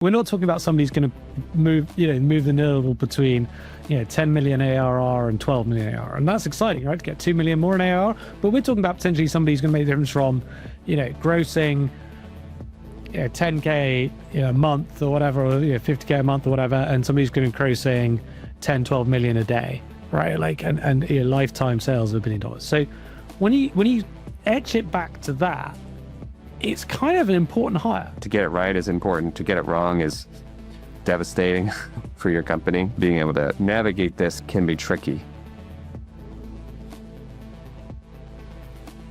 We're not talking about somebody who's going to move the needle between, 10 million ARR and 12 million ARR. And that's exciting, right? To get 2 million more in ARR. But we're talking about potentially somebody who's going to make the difference from, grossing 10K a month or whatever, or 50K a month or whatever, and somebody's going to be grossing 10, 12 million a day, right? Like, and lifetime sales of $1 billion. So when you etch it back to that, it's kind of an important hire. To get it right is important. To get it wrong is devastating for your company. Being able to navigate this can be tricky.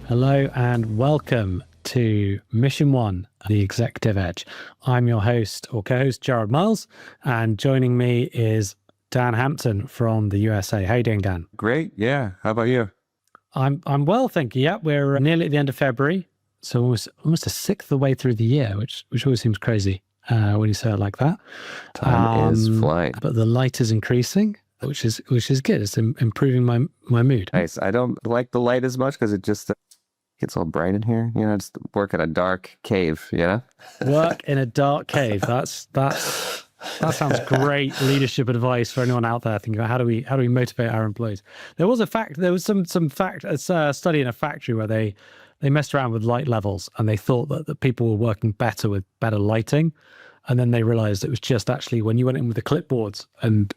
Hello and welcome to Mission 1, The Executive Edge. I'm your host or co-host, Gerard Miles, and joining me is Dan Hampton from the USA. How you doing, Dan? Great. Yeah. How about you? I'm well, thank you. Yeah, we're nearly at the end of February. So almost a sixth of the way through the year, which always seems crazy when you say it like that. Time is flying. But the light is increasing, which is good. It's improving my mood. Nice. I don't like the light as much because it just gets all bright in here. Just work in a dark cave, Work in a dark cave. That sounds great leadership advice for anyone out there thinking about how do we motivate our employees. There was some study in a factory where they messed around with light levels and they thought that people were working better with better lighting. And then they realized it was just actually when you went in with the clipboards and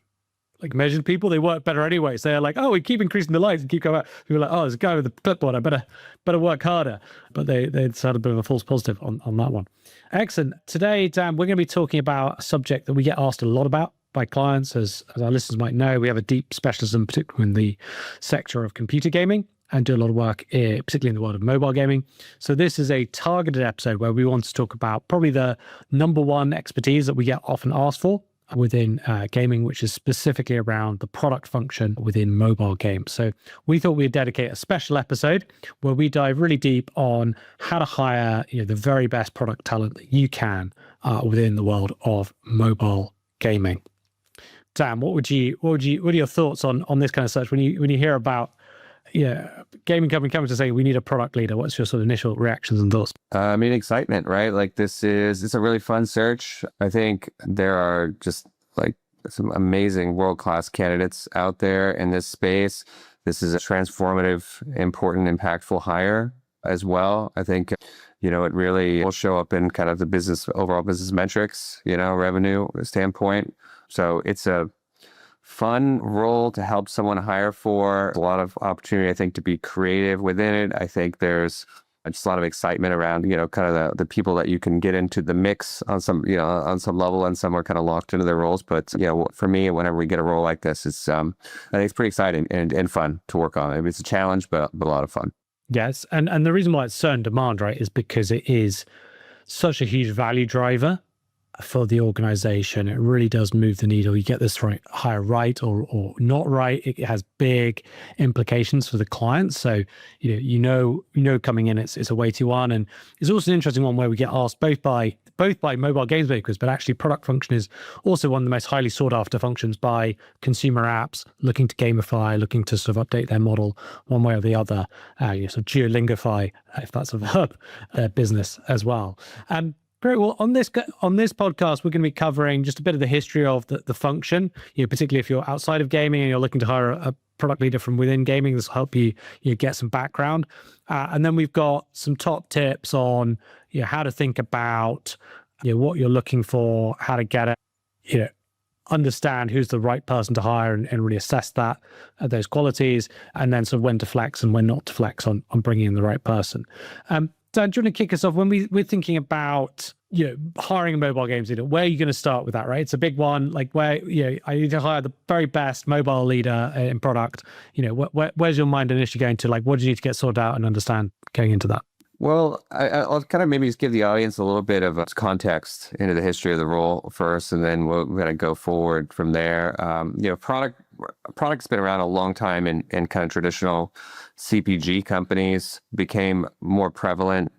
like measured people, they worked better anyway. So they're like, oh, we keep increasing the lights and keep going out. People were like, oh, there's a guy with the clipboard. I better work harder. But they had a bit of a false positive on that one. Excellent. Today, Dan, we're going to be talking about a subject that we get asked a lot about by clients. As our listeners might know, we have a deep specialism, particularly in the sector of computer gaming, and do a lot of work, particularly in the world of mobile gaming. So this is a targeted episode where we want to talk about probably the number one expertise that we get often asked for within gaming, which is specifically around the product function within mobile games. So we thought we'd dedicate a special episode where we dive really deep on how to hire the very best product talent that you can within the world of mobile gaming. Dan, what are your thoughts on this kind of search when you hear about gaming company coming to say we need a product leader? What's your sort of initial reactions and thoughts? Excitement, right? Like it's a really fun search. I think there are just like some amazing world-class candidates out there in this space. This is a transformative, important, impactful hire as well. I think, it really will show up in kind of the overall business metrics, revenue standpoint. So it's a fun role to help someone hire for. A lot of opportunity, I think, to be creative within it. I think there's just a lot of excitement around, kind of the people that you can get into the mix on some level, and some are kind of locked into their roles. But, for me, whenever we get a role like this, it's, I think it's pretty exciting and fun to work on. I mean, it's a challenge, but a lot of fun. Yes. And the reason why it's so in demand, right, is because it is such a huge value driver for the organization. It really does move the needle. You get this hire right or not right, it has big implications for the client. So you know coming in it's a weighty one. And it's also an interesting one where we get asked both by mobile games makers, but actually product function is also one of the most highly sought after functions by consumer apps looking to gamify, looking to sort of update their model one way or the other, sort of geolingify, if that's a verb, their business as well. Great. Well, on this podcast, we're going to be covering just a bit of the history of the function, particularly if you're outside of gaming and you're looking to hire a product leader from within gaming. This will help you get some background. And then we've got some top tips on how to think about what you're looking for, how to get it, understand who's the right person to hire and really assess those qualities, and then sort of when to flex and when not to flex on bringing in the right person. Dan, do you want to kick us off when we're thinking about hiring a mobile games leader? Where are you going to start with that, right? It's a big one. Like where I need to hire the very best mobile leader in product. Where's your mind initially going to? Like, what do you need to get sorted out and understand going into that? Well, I'll kind of maybe just give the audience a little bit of context into the history of the role first, and then we're going to go forward from there. Product's been around a long time in kind of traditional CPG companies, became more prevalent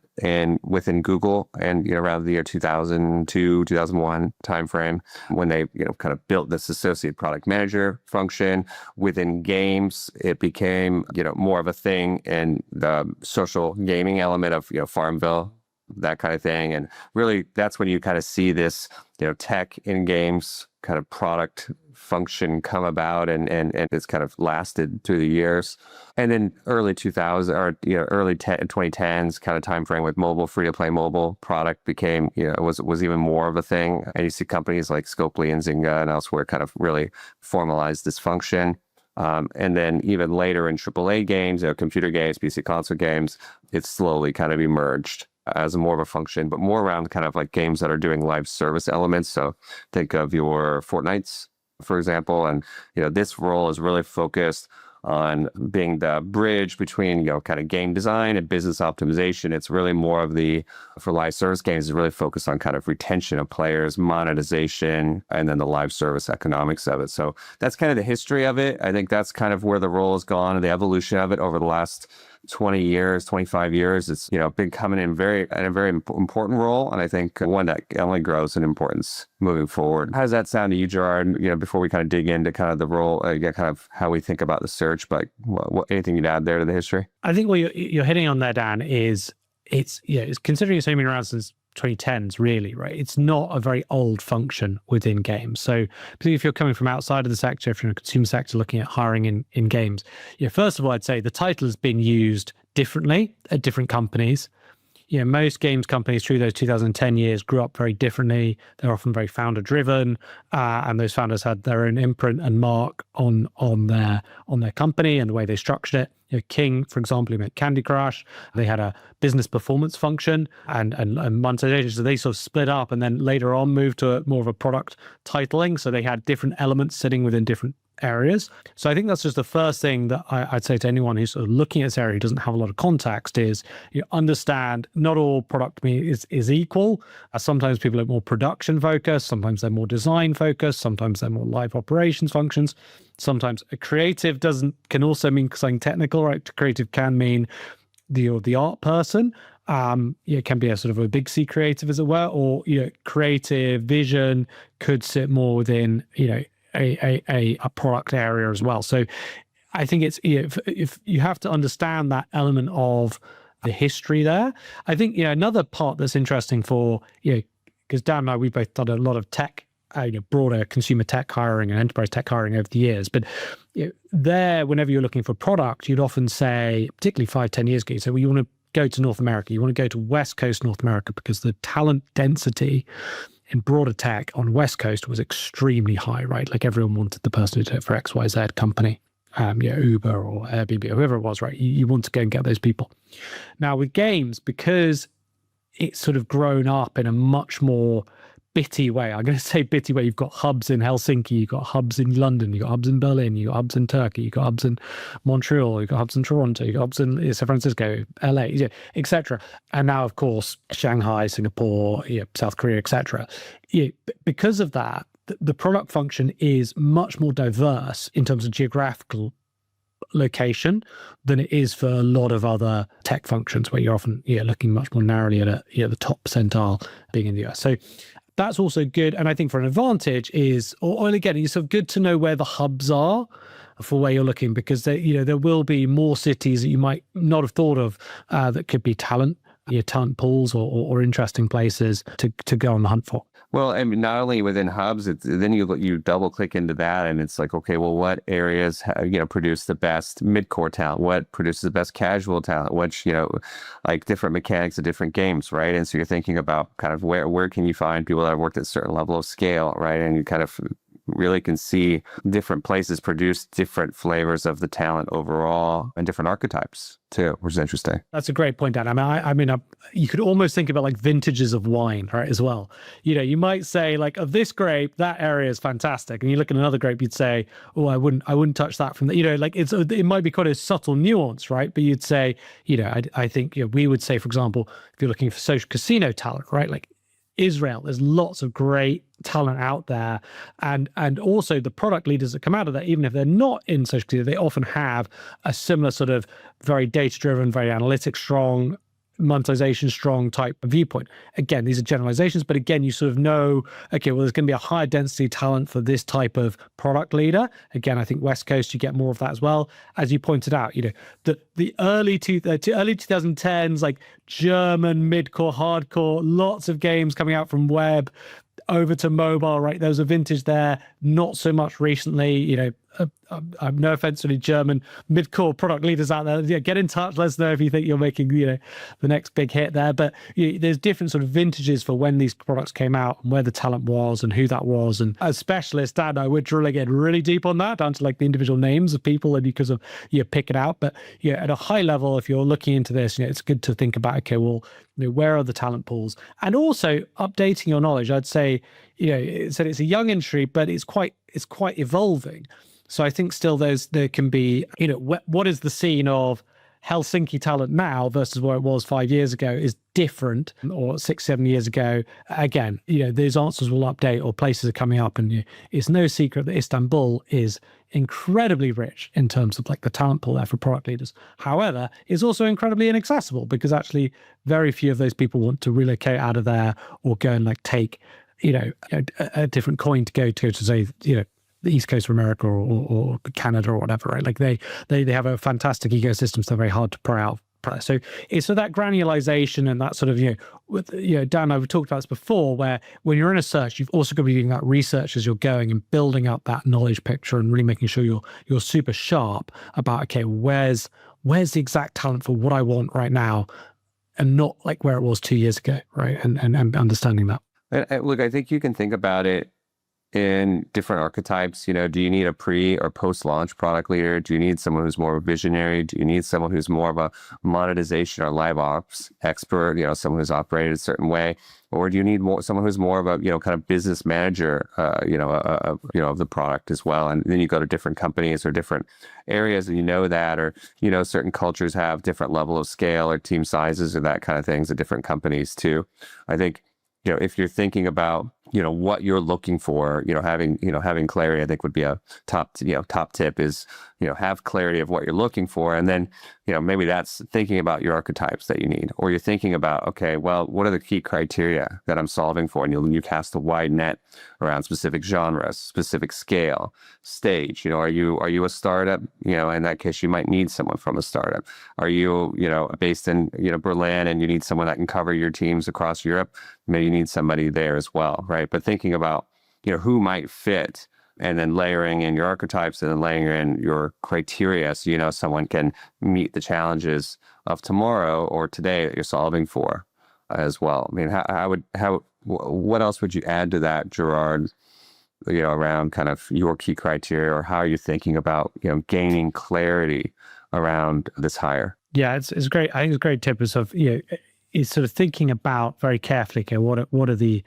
within Google and around the year 2002, 2001 timeframe, when they kind of built this associate product manager function within games. It became more of a thing in the social gaming element of Farmville that kind of thing. And really, that's when you kind of see this, tech in games kind of product function come about, and it's kind of lasted through the years. And then early 2000 or early 2010s kind of time frame with mobile, free to play mobile product became was even more of a thing. And you see companies like Scopely and Zynga and elsewhere kind of really formalize this function. And then even later in AAA games, computer games, PC console games, it's slowly kind of emerged as more of a function, but more around kind of like games that are doing live service elements. So think of your Fortnites, for example. And, this role is really focused on being the bridge between, kind of game design and business optimization. It's really more of for live service games, is really focused on kind of retention of players, monetization, and then the live service economics of it. So that's kind of the history of it. I think that's kind of where the role has gone and the evolution of it over the last 20 years, 25 years. It's, been coming in a very important role. And I think one that only grows in importance moving forward. How does that sound to you, Gerard? Before we kind of dig into kind of the role, kind of how we think about the search, but anything you'd add there to the history? I think what you're hitting on there, Dan, is it's considering it's only been around since 2010s, really, right? It's not a very old function within games. So particularly if you're coming from outside of the sector, if you're in a consumer sector looking at hiring in games, first of all, I'd say the title has been used differently at different companies. Most games companies through those 2010 years grew up very differently. They're often very founder driven, and those founders had their own imprint and mark on their company and the way they structured it. King, for example, who made Candy Crush, they had a business performance function and monetization. So they sort of split up and then later on moved to more of a product titling. So they had different elements sitting within different areas. So I think that's just the first thing that I'd say to anyone who's sort of looking at this area who doesn't have a lot of context is you understand not all product is equal. Sometimes people are more production focused, sometimes they're more design focused, sometimes they're more live operations functions. Sometimes a creative can also mean something technical, right? Creative can mean the art person. It can be a sort of a big C creative, as it were, or creative vision could sit more within a product area as well. So I think it's if you have to understand that element of the history there. I think another part that's interesting for because Dan and I, we've both done a lot of tech, broader consumer tech hiring and enterprise tech hiring over the years. But there, whenever you're looking for product, you'd often say, particularly 5-10 years ago, so you want to go to North America, you want to go to West Coast North America because the talent density in broader tech on West Coast was extremely high, right? Like everyone wanted the person who did it for XYZ company, Uber or Airbnb or whoever it was, right? You want to go and get those people. Now with games, because it's sort of grown up in a much more bitty way. I'm going to say bitty way. You've got hubs in Helsinki, you've got hubs in London, you've got hubs in Berlin, you've got hubs in Turkey, you've got hubs in Montreal, you've got hubs in Toronto, you've got hubs in San Francisco, LA, etc. And now, of course, Shanghai, Singapore, South Korea, etc. Because of that, the product function is much more diverse in terms of geographical location than it is for a lot of other tech functions where you're often looking much more narrowly at the top percentile being in the US. So that's also good. And I think for an advantage is, or again, it's sort of good to know where the hubs are for where you're looking, because there will be more cities that you might not have thought of that could be talent pools or interesting places to go on the hunt for. Well, I mean, not only within hubs, then you double click into that, and it's like, okay, well, what areas produce the best mid-core talent? What produces the best casual talent? Which like different mechanics of different games, right? And so you're thinking about kind of where can you find people that have worked at a certain level of scale, right? And you kind of really can see different places produce different flavors of the talent overall and different archetypes too, which is interesting. That's a great point, Dan. I mean, you could almost think about like vintages of wine, right, as well. You might say like, of this grape, that area is fantastic. And you look at another grape, you'd say, oh, I wouldn't touch that from the, like it might be quite a subtle nuance, right? But you'd say, I think we would say, for example, if you're looking for social casino talent, right? Like Israel, there's lots of great talent out there, and also the product leaders that come out of that, even if they're not in social media, they often have a similar sort of very data driven, very analytics strong monetization strong type viewpoint. Again, these are generalizations, but again, you sort of know, okay, well, there's going to be a higher density talent for this type of product leader. Again, I think West Coast, you get more of that as well. As you pointed out, the early 2010s, like German mid-core, hardcore, lots of games coming out from web over to mobile, right? There was a vintage there, not so much recently, no offense to any German mid-core product leaders out there. Yeah, get in touch. Let us know if you think you're making, the next big hit there. But there's different sort of vintages for when these products came out and where the talent was and who that was. And as specialists, Dan and I, we're drilling in really deep on that, down to like the individual names of people, and because of pick it out. But at a high level, if you're looking into this, it's good to think about, okay, well, where are the talent pools? And also updating your knowledge. I'd say, it's a young industry, but it's quite evolving. So I think still there can be, what is the scene of Helsinki talent now versus where it was 5 years ago is different, or 6-7 years ago. Again, those answers will update, or places are coming up, and it's no secret that Istanbul is incredibly rich in terms of like the talent pool there for product leaders. However, it's also incredibly inaccessible because actually very few of those people want to relocate out of there or go and like take, a different coin to go to say, the East Coast of America or Canada or whatever, right? Like they have a fantastic ecosystem, so they're very hard to pry out. So it's so that granularization and that sort of, Dan and I have talked about this before, where when you're in a search, you've also got to be doing that research as you're going and building up that knowledge picture and really making sure you're super sharp about, okay, where's the exact talent for what I want right now, and not like where it was 2 years ago, right? And understanding that. And look, I think you can think about it in different archetypes. Do you need a pre or post-launch product leader? Do you need someone who's more visionary? Do you need someone who's more of a monetization or live ops expert, someone who's operated a certain way? Or do you need someone who's more of a, kind of business manager, of the product as well? And then you go to different companies or different areas and that, or, certain cultures have different level of scale or team sizes or that kind of things at different companies too. I think, if you're thinking about, what you're looking for, having clarity, I think would be a top tip is, have clarity of what you're looking for. And then, maybe that's thinking about your archetypes that you need, or you're thinking about, okay, well, what are the key criteria that I'm solving for? And you cast a wide net around specific genres, specific scale, stage. Are you a startup? In that case, you might need someone from a startup. Are you, based in, Berlin, and you need someone that can cover your teams across Europe? Maybe you need somebody there as well, right? But thinking about, who might fit, and then layering in your archetypes and then layering in your criteria so someone can meet the challenges of tomorrow or today that you're solving for as well. I mean, what else would you add to that, Gerard, around kind of your key criteria, or how you're thinking about, gaining clarity around this hire? Yeah, it's great. I think it's a great tip is is sort of thinking about very carefully, okay, what are the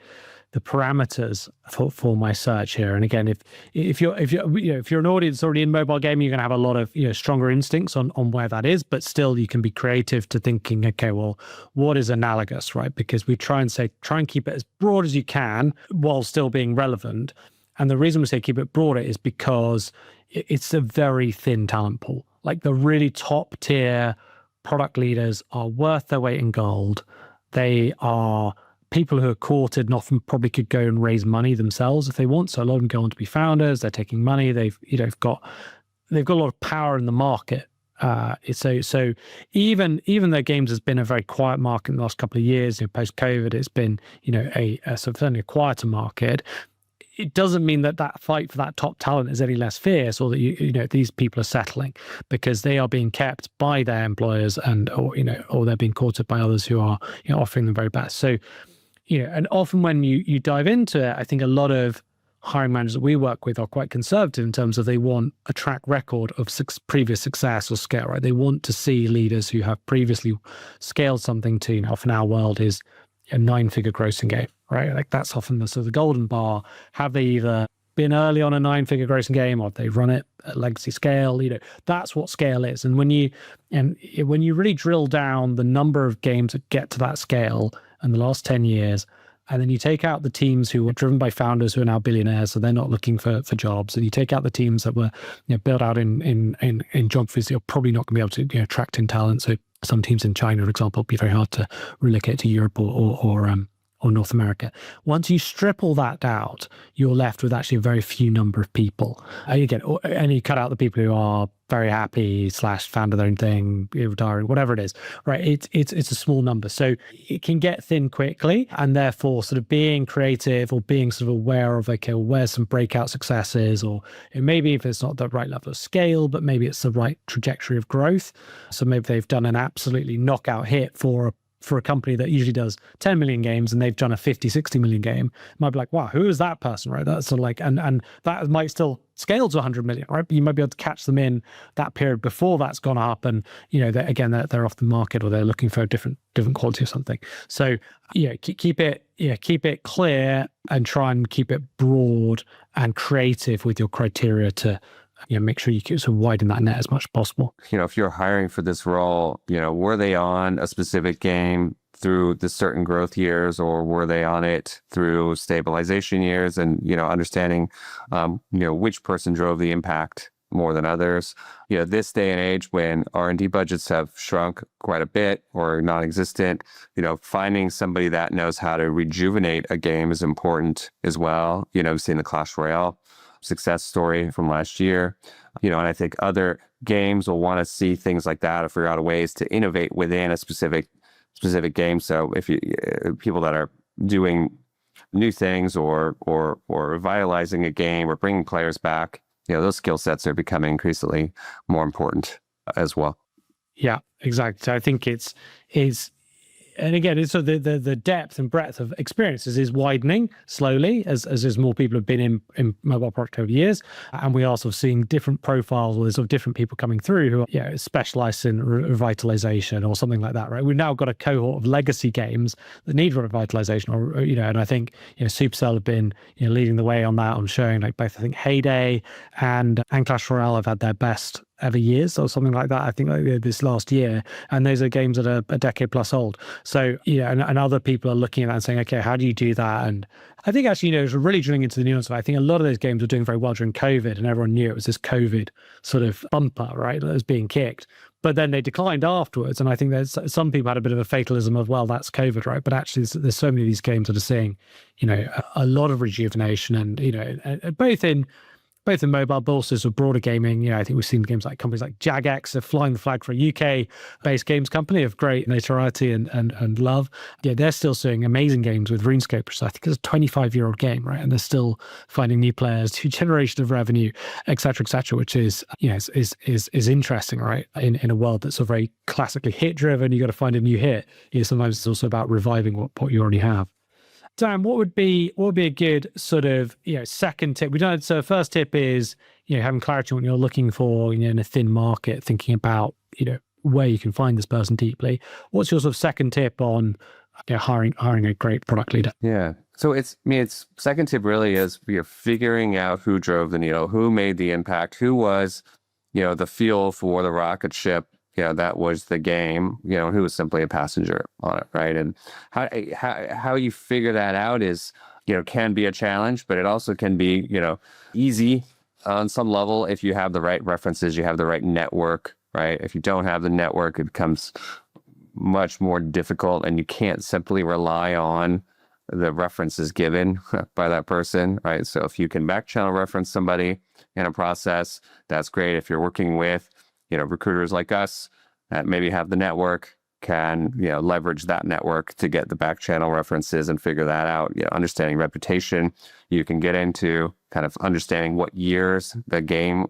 parameters for my search here? And again, if you're an audience already in mobile gaming, you're going to have a lot of stronger instincts on where that is, but still you can be creative to thinking, okay, well, what is analogous, right? Because we try and keep it as broad as you can while still being relevant. And the reason we say keep it broader is because it's a very thin talent pool. Like the really top tier product leaders are worth their weight in gold. They are people who are courted and often probably could go and raise money themselves if they want. So a lot of them go on to be founders. They're taking money. They've got a lot of power in the market. So even though games has been a very quiet market in the last couple of years, post COVID, it's been a certainly a quieter market. It doesn't mean that fight for that top talent is any less fierce, or that these people are settling, because they are being kept by their employers or they're being courted by others who are offering them very best. So and often when you dive into it, I think a lot of hiring managers that we work with are quite conservative in terms of they want a track record of previous success or scale, right? They want to see leaders who have previously scaled something to, often our world is a 9-figure grossing game, right? Like that's often the sort of the golden bar. Have they either been early on a 9-figure grossing game, or they run it at legacy scale? That's what scale is. And when you really drill down the number of games that get to that scale in the last 10 years, and then you take out the teams who were driven by founders who are now billionaires, so they're not looking for jobs, and you take out the teams that were built out in geographies that you're probably not going to be able to attract in talent, so some teams in China, for example, it'd be very hard to relocate to Europe or North America. Once you strip all that out, you're left with actually a very few number of people. And you cut out the people who are very happy / found their own thing, retiring, whatever it is, right? It's a small number. So it can get thin quickly, and therefore sort of being creative or being sort of aware of, okay, well, where's some breakout successes, or it maybe if it's not the right level of scale, but maybe it's the right trajectory of growth. So maybe they've done an absolutely knockout hit for a company that usually does 10 million games and they've done a 50, 60 million game. Might be like, wow, who is that person, right? That's sort of like, and that might still scale to 100 million, right? But you might be able to catch them in that period before that's gone up, and they're off the market, or they're looking for a different quality or something. So keep it clear and try and keep it broad and creative with your criteria to make sure you can sort of widen that net as much as possible. If you're hiring for this role, were they on a specific game through the certain growth years, or were they on it through stabilization years, and, understanding, which person drove the impact more than others. This day and age when R&D budgets have shrunk quite a bit or non-existent, finding somebody that knows how to rejuvenate a game is important as well. We've seen the Clash Royale success story from last year, and I think other games will want to see things like that or figure out ways to innovate within a specific game. So if people that are doing new things or revitalizing a game or bringing players back, those skill sets are becoming increasingly more important as well. Yeah, exactly. So I think it's and again, so the depth and breadth of experiences is widening slowly as more people have been in mobile product over years, and we are sort of seeing different profiles, or there's sort of different people coming through who are specialized in revitalization or something like that, right? We've now got a cohort of legacy games that need revitalization, or and I think Supercell have been leading the way on that, on showing like both I think Heyday and Clash Royale have had their best ever years or something like that, I think, like this last year, and those are games that are a decade plus old. So and other people are looking at that and saying, okay, how do you do that? And I think actually it's really drilling into the nuance of it. I think a lot of those games were doing very well during COVID, and everyone knew it was this COVID sort of bumper, right, that was being kicked, but then they declined afterwards. And I think there's some people had a bit of a fatalism of, well, that's COVID, right? But actually there's so many of these games that are seeing a lot of rejuvenation, and both in mobile, but also sort of broader gaming. I think we've seen companies like Jagex are flying the flag for a UK-based games company of great notoriety and love. They're still seeing amazing games with RuneScape, which I think is a 25-year-old game, right? And they're still finding new players, new generation of revenue, et cetera, which is is interesting, right? In a world that's sort of very classically hit-driven, you got to find a new hit. Sometimes it's also about reviving what you already have. Dan, what would be a good sort of second tip? So first tip is having clarity on what you're looking for in a thin market, thinking about where you can find this person deeply. What's your sort of second tip on hiring a great product leader? Yeah. So it's second tip really is figuring out who drove the needle, who made the impact, who was the fuel for the rocket ship. That was the game, who was simply a passenger on it, right? And how you figure that out is, can be a challenge, but it also can be, easy on some level if you have the right references, you have the right network, right? If you don't have the network, it becomes much more difficult, and you can't simply rely on the references given by that person, right? So if you can back channel reference somebody in a process, that's great. If you're working with recruiters like us that maybe have the network, can leverage that network to get the back channel references and figure that out. Understanding reputation, you can get into kind of understanding what years the game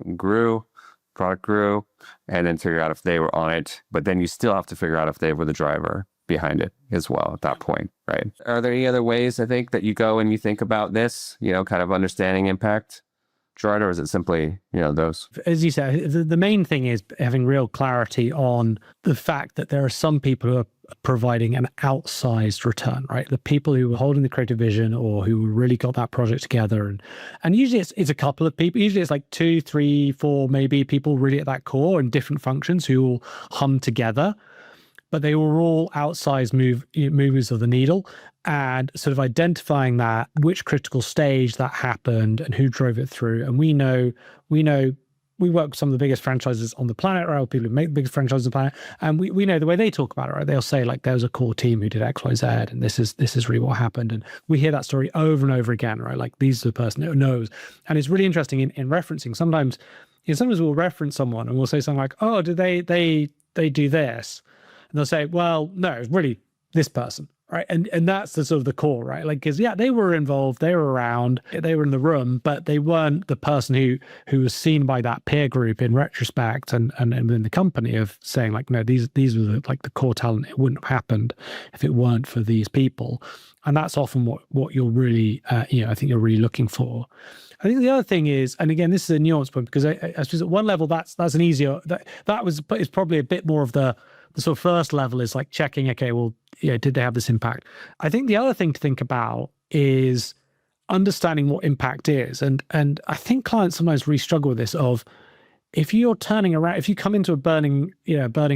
product grew, and then figure out if they were on it. But then you still have to figure out if they were the driver behind it as well at that point, right? Are there any other ways, I think, that you go and you think about this, kind of understanding impact, Gerard, or is it simply, those? As you said, the main thing is having real clarity on the fact that there are some people who are providing an outsized return, right? The people who are holding the creative vision or who really got that project together. And usually it's a couple of people. Usually it's like 2, 3, 4, maybe people really at that core in different functions who all hum together. But they were all outsized movers of the needle, and sort of identifying that, which critical stage that happened and who drove it through. And we know we work with some of the biggest franchises on the planet, right? People who make the biggest franchises on the planet. And we know the way they talk about it, right? They'll say like, there was a core team who did X, Y, Z, and this is really what happened. And we hear that story over and over again, right? Like, these are the person who knows. And it's really interesting in referencing. Sometimes we'll reference someone and we'll say something like, oh, did they do this? And they'll say, well, no, it's really this person. Right. And that's the sort of the core, right? Like, because they were involved, they were around, they were in the room, but they weren't the person who was seen by that peer group in retrospect and in the company of saying like, no, these were the core talent. It wouldn't have happened if it weren't for these people. And that's often what you're really, I think you're really looking for. I think the other thing is, and again, this is a nuance point, because I suppose at one level that's an easier, it's probably a bit more of the sort of first level is like checking, okay, well, did they have this impact? I think the other thing to think about is understanding what impact is. And I think clients sometimes really struggle with this of, if you're turning around, if you come into a burning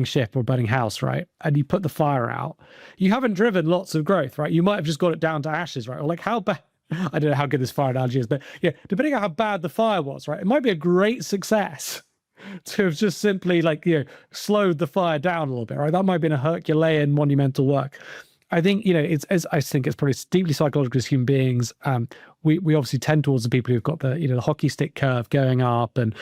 ship or burning house, right, and you put the fire out, you haven't driven lots of growth, right? You might have just got it down to ashes, right? Or like how bad, I don't know how good this fire analogy is, but depending on how bad the fire was, right, it might be a great success to have just simply slowed the fire down a little bit, right? That might have been a Herculean monumental work. I think, I think it's probably deeply psychological as human beings. We obviously tend towards the people who've got the hockey stick curve going up and,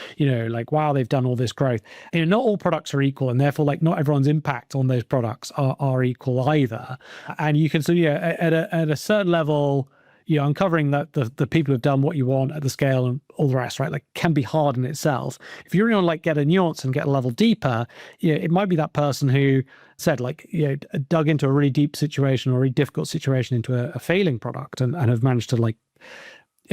wow, they've done all this growth. Not all products are equal, and therefore not everyone's impact on those products are equal either. And you can, at a certain level, uncovering that the people who've done what you want at the scale and all the rest, right, like can be hard in itself. If you really want to get a nuance and get a level deeper, it might be that person who said dug into a really deep situation or a really difficult situation into a failing product and have managed to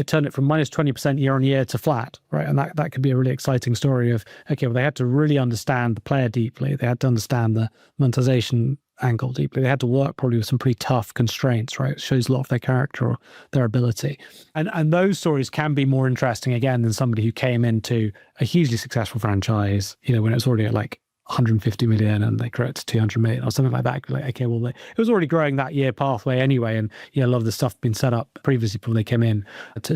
turn it from minus 20% year on year to flat, right? And that could be a really exciting story of, okay, well, they had to really understand the player deeply. They had to understand the monetization angle deeply. They had to work probably with some pretty tough constraints, right? It shows a lot of their character or their ability. And those stories can be more interesting, again, than somebody who came into a hugely successful franchise, when it was already at 150 million and they grew it to 200 million or something like that. Like, okay, well, it was already growing that year pathway anyway. And a lot of the stuff had been set up previously before they came in to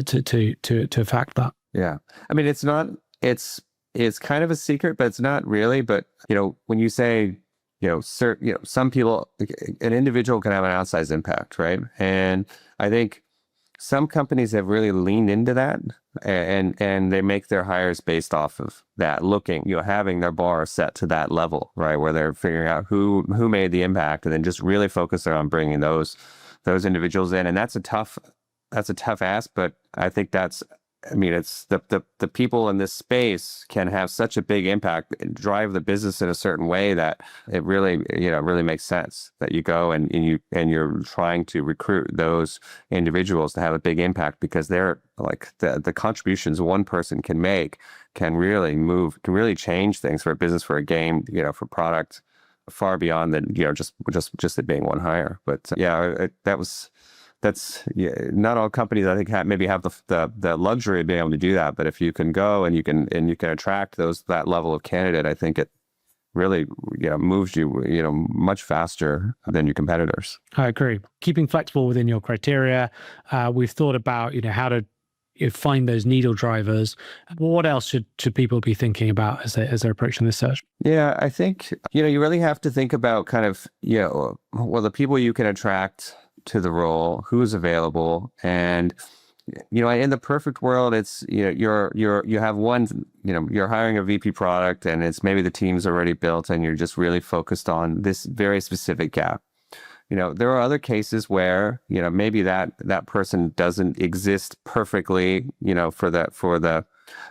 affect that. Yeah. I mean, it's kind of a secret, but it's not really. But, when you say, some people, an individual can have an outsized impact, right? And I think some companies have really leaned into that, and they make their hires based off of that, having their bar set to that level, right? Where they're figuring out who made the impact, and then just really focusing on bringing those individuals in. And that's a tough ask, but I think it's the people in this space can have such a big impact and drive the business in a certain way that it really, really makes sense that you go and you're trying to recruit those individuals to have a big impact, because they're like the contributions one person can make can really change things for a business, for a game, for product, far beyond than, just it being one hire. But not all companies, I think, have the luxury of being able to do that. But if you can go and you can attract that level of candidate, I think it really moves you much faster than your competitors. I agree. Keeping flexible within your criteria. We've thought about how to find those needle drivers. What else should people be thinking about as they're approaching this search? Yeah, I think you really have to think about kind of the people you can attract to the role, who's available. And in the perfect world, it's you have one, you're hiring a VP product, and it's maybe the team's already built and you're just really focused on this very specific gap. There are other cases where maybe that person doesn't exist perfectly for the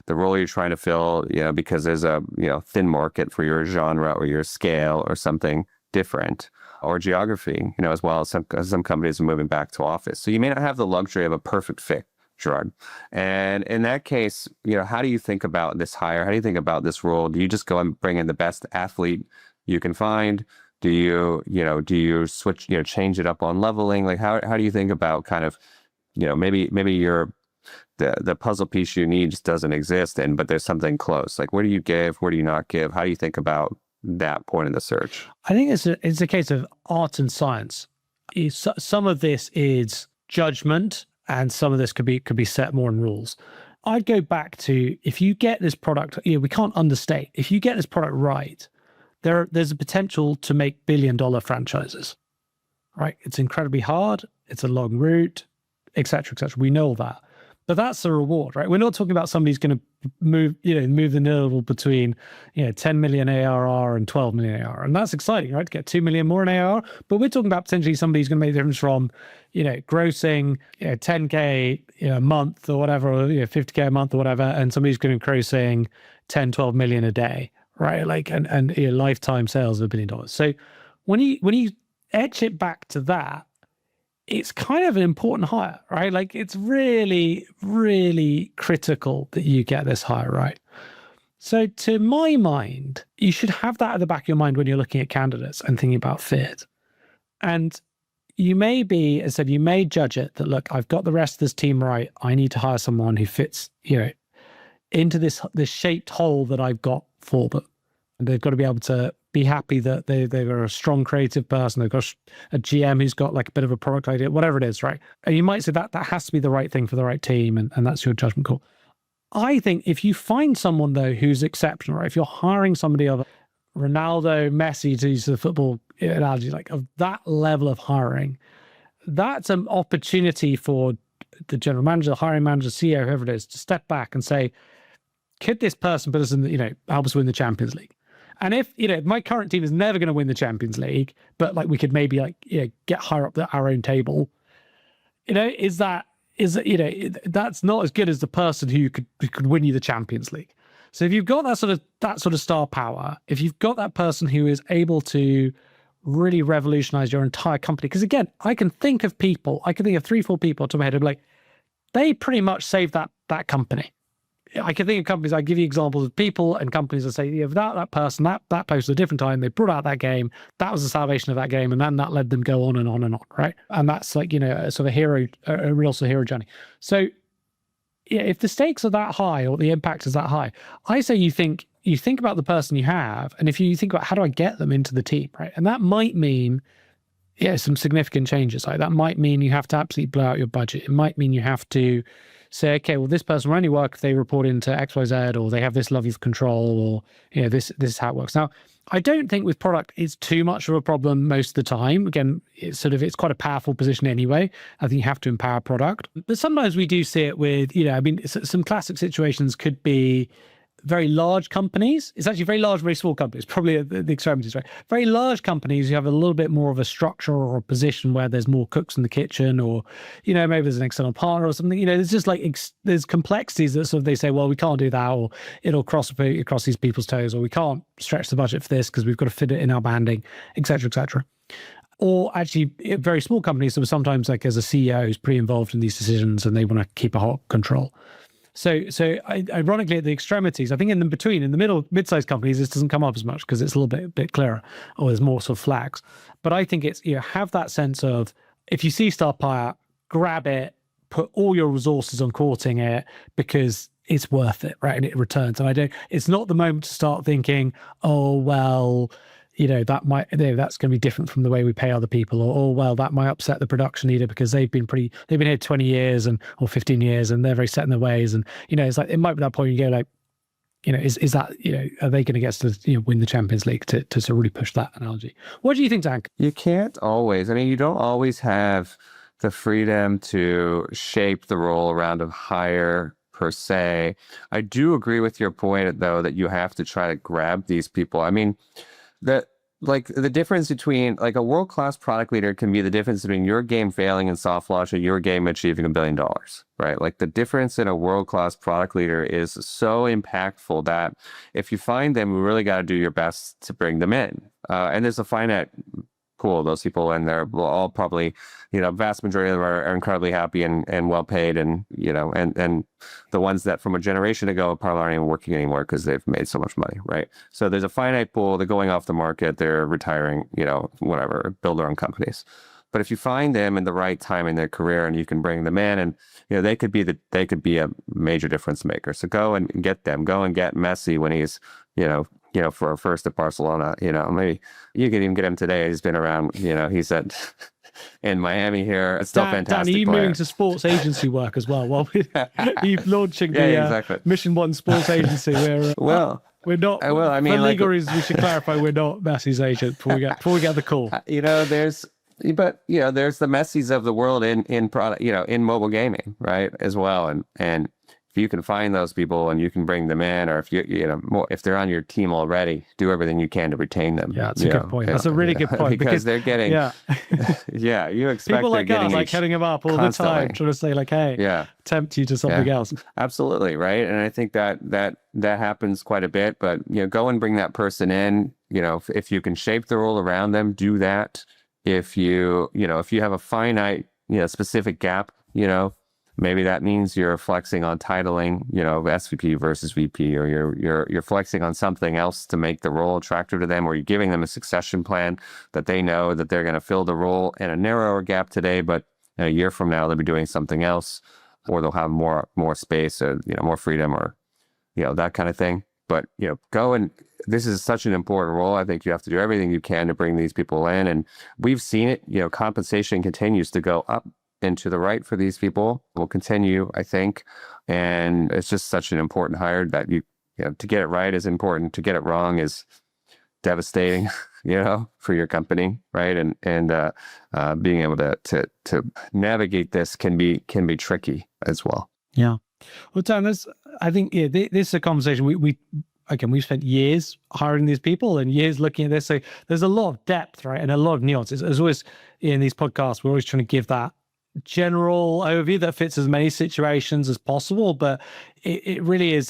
role you're trying to fill, because there's a thin market for your genre or your scale or something different, or geography, as well as some companies are moving back to office. So you may not have the luxury of a perfect fit, Gerard. And in that case, how do you think about this hire? How do you think about this role? Do you just go and bring in the best athlete you can find? Do you switch, change it up on leveling? Like how do you think about kind of, maybe the puzzle piece you need just doesn't exist, but there's something close. Like where do you give? Where do you not give? How do you think about that point in the search? I think it's a case of art and science. Some of this is judgment, and some of this could be set more in rules. I'd go back to, if you get this product, we can't understate, if you get this product right, there's a potential to make billion-dollar franchises, right? It's incredibly hard. It's a long route, et cetera, et cetera. We know all that. But that's the reward, right? We're not talking about somebody who's going to move the needle between 10 million ARR and 12 million ARR. And that's exciting, right? To get 2 million more in ARR. But we're talking about potentially somebody who's going to make the difference from, grossing 10K a month or whatever, or 50K a month or whatever, and somebody's going to be grossing 10, 12 million a day, right? Like, and lifetime sales of $1 billion. So when you etch it back to that, it's kind of an important hire, right? Like, it's really, really critical that you get this hire right. So to my mind, you should have that at the back of your mind when you're looking at candidates and thinking about fit. And you may be, as I said, you may judge it that, look, I've got the rest of this team right. I need to hire someone who fits, into this shaped hole that I've got for them. And they've got to be able to be happy that they're a strong creative person. They've got a GM who's got like a bit of a product idea, whatever it is, right? And you might say that has to be the right thing for the right team, and that's your judgment call. I think if you find someone, though, who's exceptional, right? If you're hiring somebody of Ronaldo, Messi, to use the football analogy, like of that level of hiring, that's an opportunity for the general manager, the hiring manager, CEO, whoever it is, to step back and say, could this person put us in, help us win the Champions League? And if, my current team is never going to win the Champions League, but like we could maybe get higher up our own table, that's not as good as the person who could win you the Champions League. So if you've got that sort of star power, if you've got that person who is able to really revolutionize your entire company, because again, I can think of 3, 4 people to my head, like, they pretty much saved that company. I can think of companies, I give you examples of people and companies that say, without that person, that post at a different time, they brought out that game, that was the salvation of that game, and then that led them go on and on and on, right? And that's like, a sort of a real sort of hero journey. So if the stakes are that high or the impact is that high, I say you think about the person you have, and if you think about how do I get them into the team, right? And that might mean, some significant changes. Like that might mean you have to absolutely blow out your budget. It might mean you have to say, okay, well, this person will only work if they report into XYZ, or they have this level of control, or this is how it works. Now, I don't think with product it's too much of a problem most of the time. Again, it's quite a powerful position anyway. I think you have to empower product, but sometimes we do see it with, some classic situations could be very large companies. It's actually very large, very small companies, probably at the extremities, right? Very large companies, you have a little bit more of a structure or a position where there's more cooks in the kitchen, or, maybe there's an external partner or something. There's just like, there's complexities that sort of they say, well, we can't do that, or it'll cross these people's toes, or we can't stretch the budget for this because we've got to fit it in our banding, et cetera, et cetera. Or actually, very small companies, so sometimes like as a CEO who's pretty involved in these decisions and they want to keep a hot control. So ironically, at the extremities, I think in the between, in the middle, mid-sized companies, this doesn't come up as much because it's a little bit clearer, or there's more sort of flags. But I think it's, have that sense of, if you see star power, grab it, put all your resources on courting it, because it's worth it, right? And it returns. And it's not the moment to start thinking, oh, well, that might, that's going to be different from the way we pay other people, or, oh, well, that might upset the production leader because they've been here 20 years or 15 years and they're very set in their ways. And, it's like, it might be that point you go like, is that, are they going to get to win the Champions League to sort of really push that analogy? What do you think, Zach? You can't always, you don't always have the freedom to shape the role around a hire per se. I do agree with your point, though, that you have to try to grab these people. The difference between like a world-class product leader can be the difference between your game failing in soft launch and your game achieving $1 billion, right? Like the difference in a world-class product leader is so impactful that if you find them, you really got to do your best to bring them in. And there's a finite pool of those people, and they're all probably, vast majority of them are incredibly happy and well paid, and and the ones that from a generation ago probably aren't even working anymore because they've made so much money, right? So there's a finite pool. They're going off the market. They're retiring, whatever, build their own companies. But if you find them in the right time in their career and you can bring them in, and they could be a major difference maker. So go and get them. Go and get Messi when he's for a first at Barcelona. Maybe you could even get him today. He's been around. He's at in Miami here. It's still Dan, fantastic. are you player. moving to sports agency work as well? Well, you're launching the exactly. Mission One Sports Agency. We're not. Well, I mean, for like, legal reasons, we should clarify we're not Messi's agent before we get the call. There's the Messis of the world in product, in mobile gaming, right, as well, and if you can find those people and you can bring them in, or if if they're on your team already, do everything you can to retain them. Yeah, that's a good point. That's a really good point because they're getting you expect people like us like heading them up all constantly. the time, trying to say like, hey, tempt you to something else. Absolutely, right. And I think that happens quite a bit. But go and bring that person in. If you can shape the role around them, do that. If you have a finite specific gap, maybe that means you're flexing on titling, SVP versus VP, or you're flexing on something else to make the role attractive to them, or you're giving them a succession plan that they know that they're going to fill the role in a narrower gap today, but a year from now they'll be doing something else, or they'll have more space, or more freedom, or that kind of thing. But go and this is such an important role. I think you have to do everything you can to bring these people in, and we've seen it. Compensation continues to go up and to the right for these people. Will continue, I think, and it's just such an important hire that to get it right is important. To get it wrong is devastating, for your company, right? And being able to navigate this can be tricky as well. Yeah. Well, Dan, I think this is a conversation we've spent years hiring these people and years looking at this. So there's a lot of depth, right, and a lot of nuances. As always in these podcasts, we're always trying to give that general overview that fits as many situations as possible, but it really is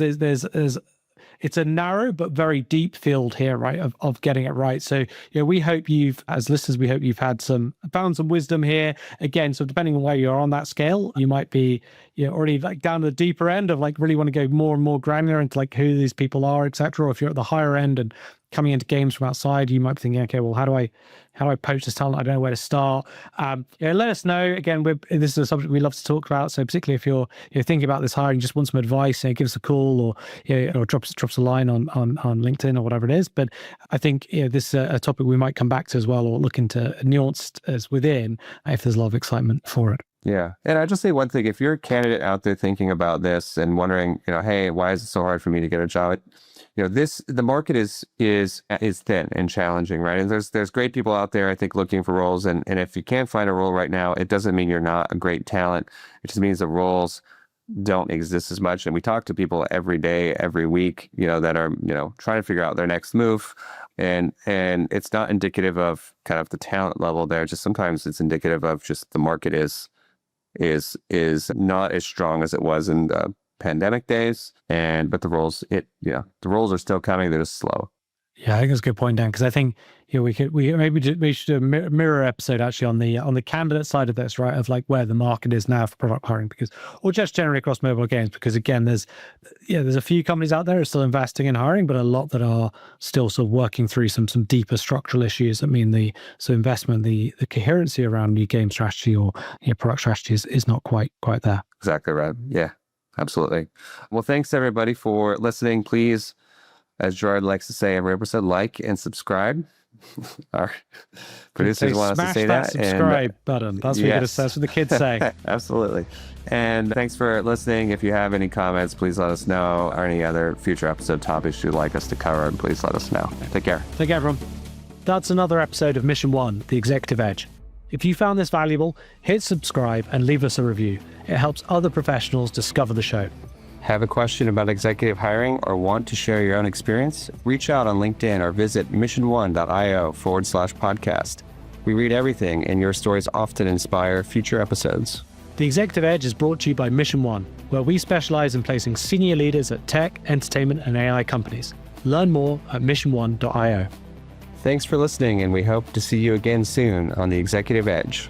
it's a narrow but very deep field here, right, of getting it right. So we hope as listeners, we hope you've found some wisdom here. Again, so depending on where you are on that scale, you might be already like down the deeper end of like really want to go more and more granular into like who these people are, etc. Or if you're at the higher end and coming into games from outside, you might be thinking, okay, well, how do I poach this talent? I don't know where to start. Let us know. Again, this is a subject we love to talk about. So particularly if you're thinking about this hiring, just want some advice, give us a call or drop us a line on LinkedIn or whatever it is. But I think this is a topic we might come back to as well, or look into nuanced as within if there's a lot of excitement for it. Yeah. And I just say one thing, if you're a candidate out there thinking about this and wondering, hey, why is it so hard for me to get a job? The market is thin and challenging, right? And there's great people out there, I think, looking for roles. And if you can't find a role right now, it doesn't mean you're not a great talent. It just means the roles don't exist as much. And we talk to people every day, every week, that are, trying to figure out their next move. And it's not indicative of kind of the talent level there. Just sometimes it's indicative of just the market is not as strong as it was in the pandemic days, but the roles are still coming. They're just slow. Yeah, I think that's a good point, Dan, because I think we should do a mirror episode actually on the candidate side of this, right, of like where the market is now for product hiring, or just generally across mobile games, because again, there's a few companies out there who are still investing in hiring, but a lot that are still sort of working through some deeper structural issues. I mean, the investment, the coherency around new game strategy or product strategy is not quite there. Exactly right. Yeah, absolutely. Well, thanks everybody for listening. Please, as Gerard likes to say, every episode, like and subscribe. Our producers want us to say that. Subscribe button. That's what that's what the kids say. Absolutely. And thanks for listening. If you have any comments, please let us know, or any other future episode topics you'd like us to cover, please let us know. Take care. Take care, everyone. That's another episode of Mission 1, The Executive Edge. If you found this valuable, hit subscribe and leave us a review. It helps other professionals discover the show. Have a question about executive hiring or want to share your own experience? Reach out on LinkedIn or visit mission1.io/podcast. We read everything, and your stories often inspire future episodes. The Executive Edge is brought to you by Mission 1, where we specialize in placing senior leaders at tech, entertainment, and AI companies. Learn more at mission1.io. Thanks for listening, and we hope to see you again soon on The Executive Edge.